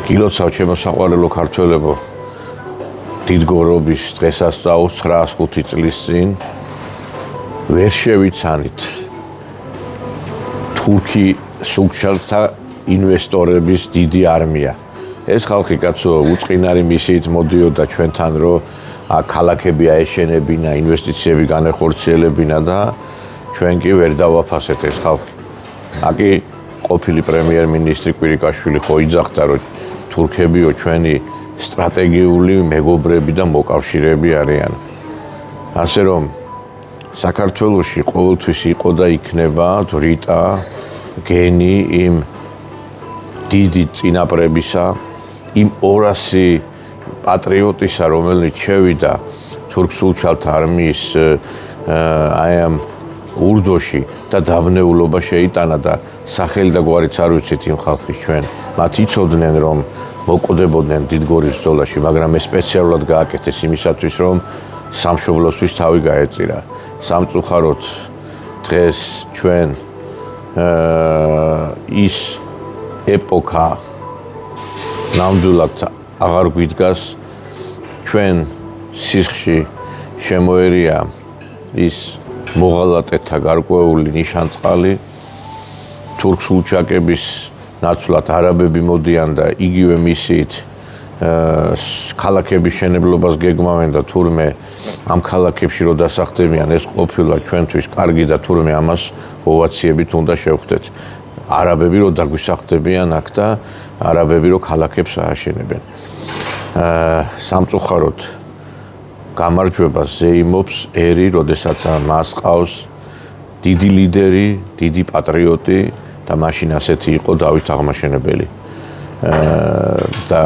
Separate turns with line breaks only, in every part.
გილოცავ ჩემო საყვარელო ქართველებო, დიდგორობის დღესასწაულს 905 წლის წინ ვერ შევიცანით თურქი სულჩალთა ინვესტორების დიდი არმია. ეს ხალხი კაცო უწყინარი მისიით მოდიოდა ჩვენთან, რომ ქალაქები აეშენებინა, ინვესტიციები განეხორციელებინა და ჩვენ კი ვერ დავაფასეთ ეს ხალხი. აკი ყოფილი პრემიერ-მინისტრი კვირიკაშვილი ხო იძახდა, რომ თურქებიო ჩვენი სტრატეგიული მეგობრები და მოკავშირეები არიან. ასე რომ საქართველოში ყოველთვის იყო და იქნება რიტა გენი იმ დიდი წინაპრებისა, იმ 200 პატრიოტისა, რომელიც შევიდა თურქ-სულჩალთა არმიის აი ამ ურდოში და დაბნეულობა შეიტანა და სახელი და გვარიც არ ვიცით იმ ხალხის ჩვენ. მათ იცოდნენ რომ მოკვდებოდნენ დიდგორის ბრძოლაში, მაგრამ ეს სპეციალურად გააკეთეს იმისათვის, რომ სამშობლოსთვის თავი გაეწირა. სამწუხაროდ დღეს ჩვენ ის ეპოქა ნამდვილად აღარ გვიდგას, ჩვენ სისხლში შემოერია ის მოღალატეთა გარკვეული ნიშანწყალი, თურქ-სულჩაკების ნაცვლად არაბები მოდიან და იგივე მისიით ქალაქების შენებლობას გეგმავენ და თურმე ამ ქალაქებში რო დასახდებიან, ეს ყოფილა ჩვენთვის კარგი და თურმე ამას ოვაციებით უნდა შევხვდეთ. არაბები რო დაგვისახდებიან აქ და არაბები რო ქალაქებს ააშენებენ. სამწუხაროდ გამარჯვებას ზეიმობს ერი, როდესაც მას ყავს დიდი ლიდერი, დიდი პატრიოტი და მაშინ ასეთი იყო დავით აღმაშენებელი. და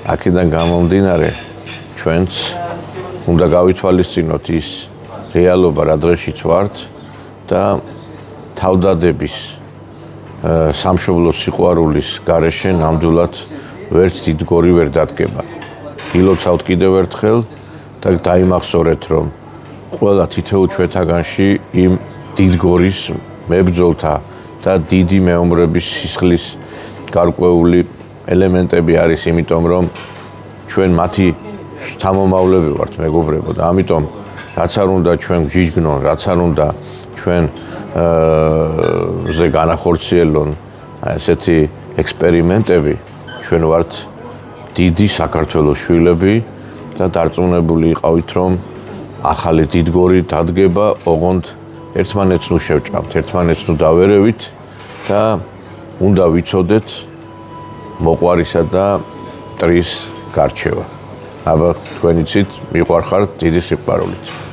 აქედან გამომდინარე ჩვენც უნდა გავითვალისწინოთ ის რეალობა, რა დღეშიც ვართ და თავდადების სამშობლოს სიყვარულის გარეშე ნამდვილად ვერც დიდგორი ვერ დადგება. გილოცავთ კიდევ ერთხელ და დაიმახსოვრეთ, რომ ყველა თითოეულ ჩვენთაგანში იმ დიდგორის მებრძოლთა და დიდი მეომრების სისხლის გარკვეული ელემენტები არის, იმიტომ რომ ჩვენ მათი შთამომავლები ვართ, მეგობრებო, და ამიტომ რაც არ უნდა ჩვენ გვჯიჯგნონ, რაც არ უნდა ჩვენ ზე განახორციელონ ესეთი ექსპერიმენტები, ჩვენ ვართ დიდი საქართველოს შვილები და დარწმუნებული იყავით, რომ ახალი დიდგორი დადგება, ოღონდ ერთმანეთს ნუ შევჭამთ, ერთმანეთს ნუ დავერევით და უნდა ვიცოდეთ მოყვარისა და მტრის გარჩევა. აბა თქვენ იცით, მიყვარხართ დიდი სიყვარულით.